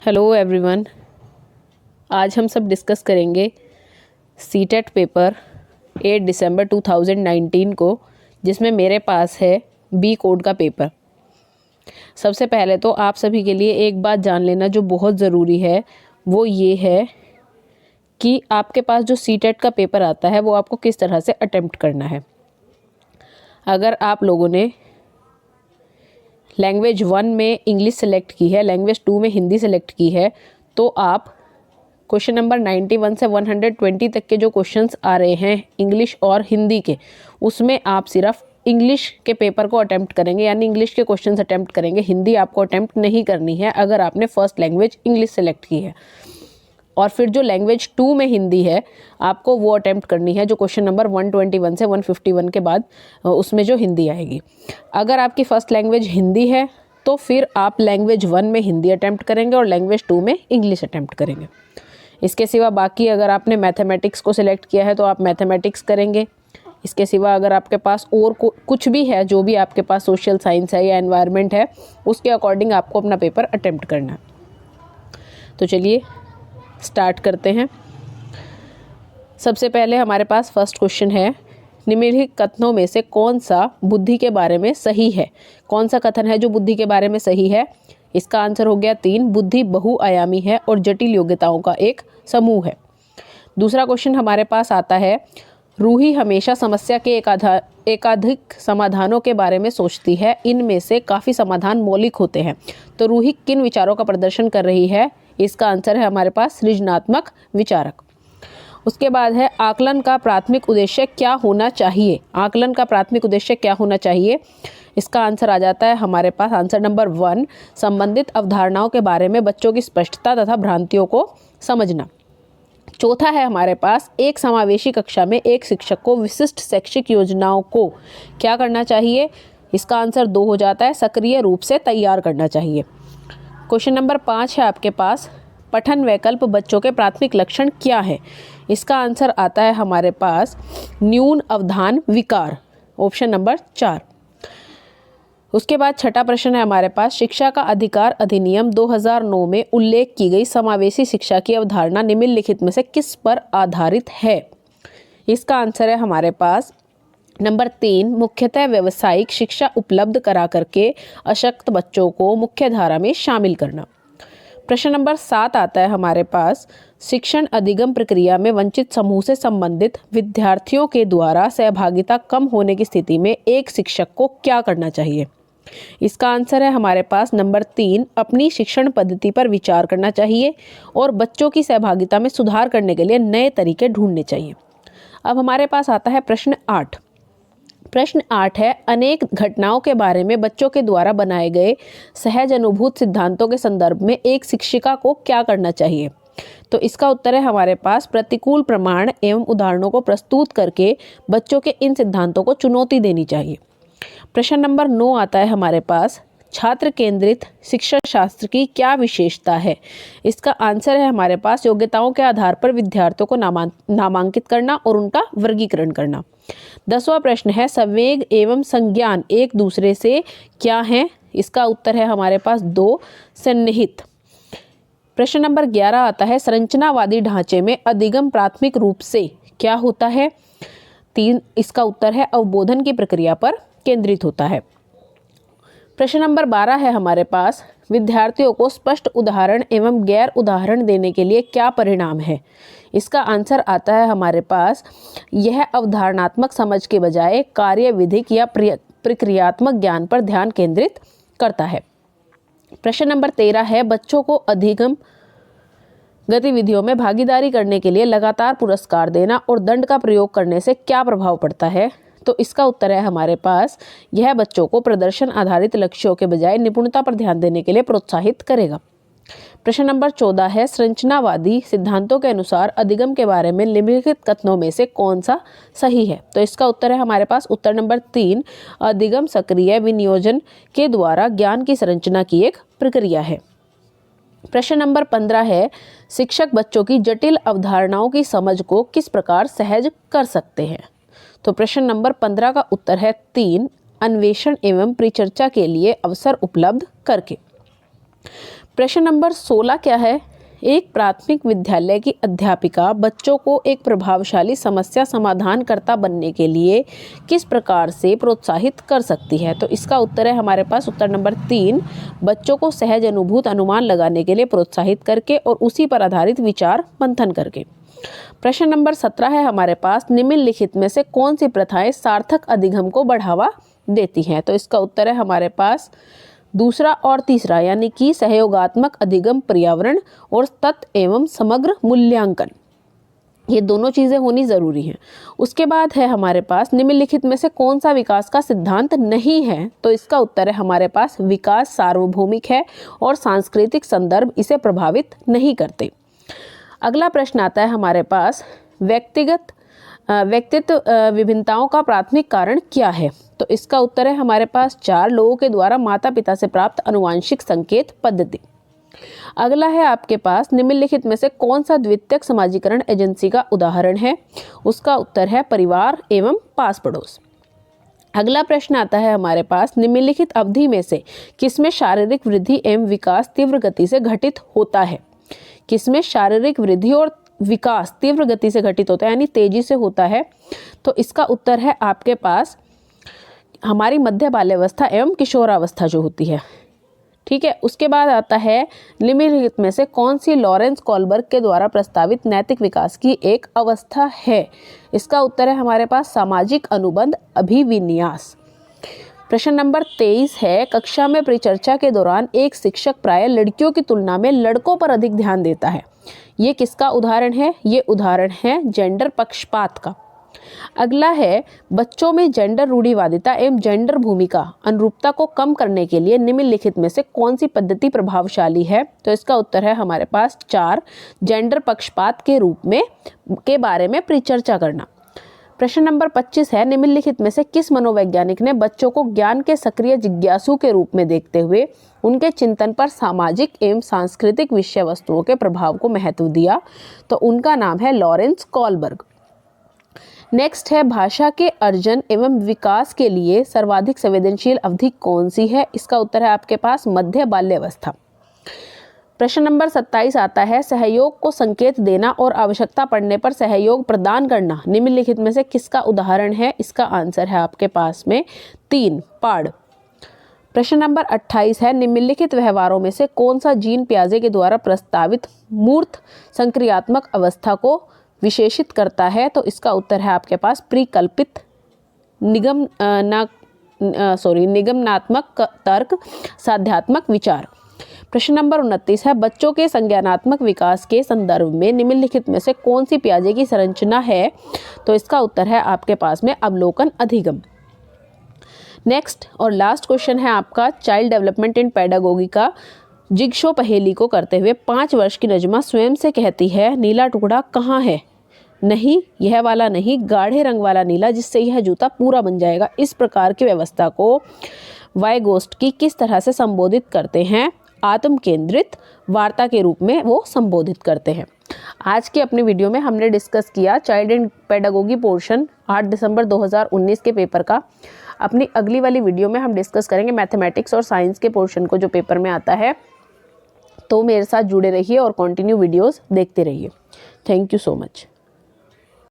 Hello everyone. आज हम सब डिस्कस करेंगे सीटेट पेपर 8 दिसंबर 2019 को, जिसमें मेरे पास है बी कोड का पेपर। सबसे पहले तो आप सभी के लिए एक बात जान लेना जो बहुत ज़रूरी है, वो ये है कि आपके पास जो सीटेट का पेपर आता है वो आपको किस तरह से अटेम्प्ट करना है। अगर आप लोगों ने लैंग्वेज 1 में इंग्लिश सेलेक्ट की है, लैंग्वेज 2 में हिंदी सेलेक्ट की है, तो आप क्वेश्चन नंबर 91 से 120 तक के जो क्वेश्चंस आ रहे हैं इंग्लिश और हिंदी के, उसमें आप सिर्फ इंग्लिश के पेपर को अटेम्प्ट करेंगे, यानी इंग्लिश के क्वेश्चंस अटेम्प्ट करेंगे। हिंदी आपको अटेम्प्ट नहीं करनी है अगर आपने फर्स्ट लैंग्वेज इंग्लिश सेलेक्ट की है। और फिर जो लैंग्वेज 2 में हिंदी है आपको वो अटेम्प्ट करनी है, जो क्वेश्चन नंबर 121 से 151 के बाद उसमें जो हिंदी आएगी। अगर आपकी फ़र्स्ट लैंग्वेज हिंदी है तो फिर आप लैंग्वेज 1 में हिंदी अटेम्प्ट करेंगे और लैंग्वेज 2 में इंग्लिश अटेम्प्ट करेंगे। इसके सिवा बाकी अगर आपने मैथमेटिक्स को सिलेक्ट किया है तो आप मैथमेटिक्स करेंगे। इसके सिवा अगर आपके पास और कुछ भी है, जो भी आपके पास सोशल साइंस है या एनवायरनमेंट है, उसके अकॉर्डिंग आपको अपना पेपर अटेम्प्ट करना है। तो चलिए स्टार्ट करते हैं। सबसे पहले हमारे पास फर्स्ट क्वेश्चन है, निम्नलिखित कथनों में से कौन सा बुद्धि के बारे में सही है। कौन सा कथन है जो बुद्धि के बारे में सही है? इसका आंसर हो गया 3। बुद्धि बहुआयामी है और जटिल योग्यताओं का एक समूह है। दूसरा क्वेश्चन हमारे पास आता है, रूही हमेशा समस्या के एकाधिक समाधानों के बारे में सोचती है, इनमें से काफ़ी समाधान मौलिक होते हैं। तो रूही किन विचारों का प्रदर्शन कर रही है? इसका आंसर है हमारे पास सृजनात्मक विचारक। उसके बाद है, आकलन का प्राथमिक उद्देश्य क्या होना चाहिए। आकलन का प्राथमिक उद्देश्य क्या होना चाहिए? इसका आंसर आ जाता है हमारे पास आंसर नंबर 1, संबंधित अवधारणाओं के बारे में बच्चों की स्पष्टता तथा भ्रांतियों को समझना। चौथा है हमारे पास, एक समावेशी कक्षा में एक शिक्षक को विशिष्ट शैक्षिक योजनाओं को क्या करना चाहिए? इसका आंसर 2 हो जाता है, सक्रिय रूप से तैयार करना चाहिए। क्वेश्चन नंबर 5 है आपके पास, पठन वैकल्प बच्चों के प्राथमिक लक्षण क्या है? इसका आंसर आता है हमारे पास न्यून अवधान विकार, ऑप्शन नंबर 4। उसके बाद छठा प्रश्न है हमारे पास, शिक्षा का अधिकार अधिनियम 2009 में उल्लेख की गई समावेशी शिक्षा की अवधारणा निम्नलिखित में से किस पर आधारित है? इसका आंसर है हमारे पास नंबर 3, मुख्यतः व्यावसायिक शिक्षा उपलब्ध करा करके अशक्त बच्चों को मुख्य धारा में शामिल करना। प्रश्न नंबर 7 आता है हमारे पास, शिक्षण अधिगम प्रक्रिया में वंचित समूह से संबंधित विद्यार्थियों के द्वारा सहभागिता कम होने की स्थिति में एक शिक्षक को क्या करना चाहिए? इसका आंसर है हमारे पास नंबर 3, अपनी शिक्षण पद्धति पर विचार करना चाहिए और बच्चों की सहभागिता में सुधार करने के लिए नए तरीके ढूंढने चाहिए। अब हमारे पास आता है प्रश्न 8। प्रश्न 8 है, अनेक घटनाओं के बारे में बच्चों के द्वारा बनाए गए सहज अनुभूत सिद्धांतों के संदर्भ में एक शिक्षिका को क्या करना चाहिए? तो इसका उत्तर है हमारे पास प्रतिकूल प्रमाण एवं उदाहरणों को प्रस्तुत करके बच्चों के इन सिद्धांतों को चुनौती देनी चाहिए। प्रश्न नंबर 9 आता है हमारे पास, छात्र केंद्रित शिक्षा शास्त्र की क्या विशेषता है? इसका आंसर है हमारे पास योग्यताओं के आधार पर विद्यार्थियों को नामांकित करना और उनका वर्गीकरण करना। 10वां प्रश्न है, संवेग एवं संज्ञान एक दूसरे से क्या हैं? इसका उत्तर है हमारे पास 2, सन्निहित। प्रश्न नंबर 11 आता है, संरचनावादी ढांचे में अधिगम प्राथमिक रूप से क्या होता है? 3, इसका उत्तर है अवबोधन की प्रक्रिया पर केंद्रित होता है। प्रश्न नंबर 12 है हमारे पास, विद्यार्थियों को स्पष्ट उदाहरण एवं गैर उदाहरण देने के लिए क्या परिणाम है? इसका आंसर आता है हमारे पास, यह अवधारणात्मक समझ के बजाय कार्य विधिक या प्रक्रियात्मक ज्ञान पर ध्यान केंद्रित करता है। प्रश्न नंबर 13 है, बच्चों को अधिगम गतिविधियों में भागीदारी करने के लिए लगातार पुरस्कार देना और दंड का प्रयोग करने से क्या प्रभाव पड़ता है? तो इसका उत्तर है हमारे पास, यह बच्चों को प्रदर्शन आधारित लक्ष्यों के बजाय निपुणता पर ध्यान देने के लिए प्रोत्साहित करेगा। प्रश्न नंबर 14 है, संरचनावादी सिद्धांतों के अनुसार अधिगम के बारे में निम्नलिखित कथनों में से कौन सा सही है? तो इसका उत्तर है हमारे पास उत्तर नंबर 3, अधिगम सक्रिय विनियोजन के द्वारा ज्ञान की संरचना की एक प्रक्रिया है। प्रश्न नंबर 15 है, शिक्षक बच्चों की जटिल अवधारणाओं की समझ को किस प्रकार सहज कर सकते हैं? तो प्रश्न नंबर 15 का उत्तर है 3, अन्वेषण एवं परिचर्चा के लिए अवसर उपलब्ध करके। प्रश्न नंबर 16 क्या है? एक प्राथमिक विद्यालय की अध्यापिका बच्चों को एक प्रभावशाली समस्या समाधानकर्ता बनने के लिए किस प्रकार से प्रोत्साहित कर सकती है? तो इसका उत्तर है हमारे पास उत्तर नंबर 3, बच्चों को सहज अनुभूत अनुमान लगाने के लिए प्रोत्साहित करके और उसी पर आधारित विचार मंथन करके। प्रश्न नंबर 17 है हमारे पास, निम्नलिखित में से कौन सी प्रथाएं सार्थक अधिगम को बढ़ावा देती हैं? तो इसका उत्तर है हमारे पास दूसरा और तीसरा, यानी कि सहयोगात्मक अधिगम, पर्यावरण और तत्व एवं समग्र मूल्यांकन। ये दोनों चीज़ें होनी ज़रूरी हैं। उसके बाद है हमारे पास, निम्नलिखित में से कौन सा विकास का सिद्धांत नहीं है? तो इसका उत्तर है हमारे पास विकास सार्वभौमिक है और सांस्कृतिक संदर्भ इसे प्रभावित नहीं करते। अगला प्रश्न आता है हमारे पास, व्यक्तित्व विभिन्नताओं का प्राथमिक कारण क्या है? तो इसका उत्तर है हमारे पास 4 लोगों के द्वारा माता पिता से प्राप्त आनुवंशिक संकेत पद्धति। अगला है आपके पास, निम्नलिखित में से कौन सा द्वितीयक समाजीकरण एजेंसी का उदाहरण है? उसका उत्तर है परिवार एवं पास पड़ोस। अगला प्रश्न आता है हमारे पास, निम्नलिखित अवधि में से किसमें शारीरिक वृद्धि एवं विकास तीव्र गति से घटित होता है? किसमें शारीरिक वृद्धि और विकास तीव्र गति से घटित होता है, यानी तेजी से होता है? तो इसका उत्तर है आपके पास हमारी मध्य बाल्यावस्था एवं किशोरावस्था जो होती है। ठीक है। उसके बाद आता है, निम्नलिखित में से कौन सी लॉरेंस कोलबर्ग के द्वारा प्रस्तावित नैतिक विकास की एक अवस्था है? इसका उत्तर है हमारे पास सामाजिक अनुबंध अभिविन्यास। प्रश्न नंबर 23 है, कक्षा में परिचर्चा के दौरान एक शिक्षक प्रायः लड़कियों की तुलना में लड़कों पर अधिक ध्यान देता है। ये किसका उदाहरण है? ये उदाहरण है जेंडर पक्षपात का। अगला है, बच्चों में जेंडर रूढ़िवादिता एवं जेंडर भूमिका अनुरूपता को कम करने के लिए निम्नलिखित में से कौन सी पद्धति प्रभावशाली है? तो इसका उत्तर है हमारे पास 4, जेंडर पक्षपात के बारे में परिचर्चा करना। प्रश्न नंबर 25 है, निम्नलिखित में से किस मनोवैज्ञानिक ने बच्चों को ज्ञान के सक्रिय जिज्ञासु के रूप में देखते हुए उनके चिंतन पर सामाजिक एवं सांस्कृतिक विषय वस्तुओं के प्रभाव को महत्व दिया? तो उनका नाम है लॉरेंस कोलबर्ग। नेक्स्ट है, भाषा के अर्जन एवं विकास के लिए सर्वाधिक संवेदनशील अवधि कौन सी है? इसका उत्तर है आपके पास मध्य बाल्यावस्था। प्रश्न नंबर 27 आता है, सहयोग को संकेत देना और आवश्यकता पड़ने पर सहयोग प्रदान करना निम्नलिखित में से किसका उदाहरण है? इसका आंसर है आपके पास में 3, पाड़। प्रश्न नंबर 28 है, निम्नलिखित व्यवहारों में से कौन सा जीन पियाजे के द्वारा प्रस्तावित मूर्त संक्रियात्मक अवस्था को विशेषित करता है? तो इसका उत्तर है आपके पास परिकल्पित निगमनात्मक तर्क साध्यात्मक विचार। प्रश्न नंबर 29 है, बच्चों के संज्ञानात्मक विकास के संदर्भ में निम्नलिखित में से कौन सी पियाजे की संरचना है? तो इसका उत्तर है आपके पास में अवलोकन अधिगम। नेक्स्ट और लास्ट क्वेश्चन है आपका चाइल्ड डेवलपमेंट इन पेडागोगी का। जिगशो पहेली को करते हुए 5 वर्ष की नजमा स्वयं से कहती है, नीला टुकड़ा कहाँ है? नहीं, यह वाला नहीं, गाढ़े रंग वाला नीला जिससे यह जूता पूरा बन जाएगा। इस प्रकार की व्यवस्था को वाइगोस्टकी किस तरह से संबोधित करते हैं? आत्म केंद्रित वार्ता के रूप में वो संबोधित करते हैं। आज की अपनी वीडियो में हमने डिस्कस किया चाइल्ड एंड पेडागोगी पोर्शन 8 दिसंबर 2019 के पेपर का। अपनी अगली वाली वीडियो में हम डिस्कस करेंगे मैथमेटिक्स और साइंस के पोर्शन को जो पेपर में आता है। तो मेरे साथ जुड़े रहिए और कंटिन्यू वीडियोस देखते रहिए। Thank you so much.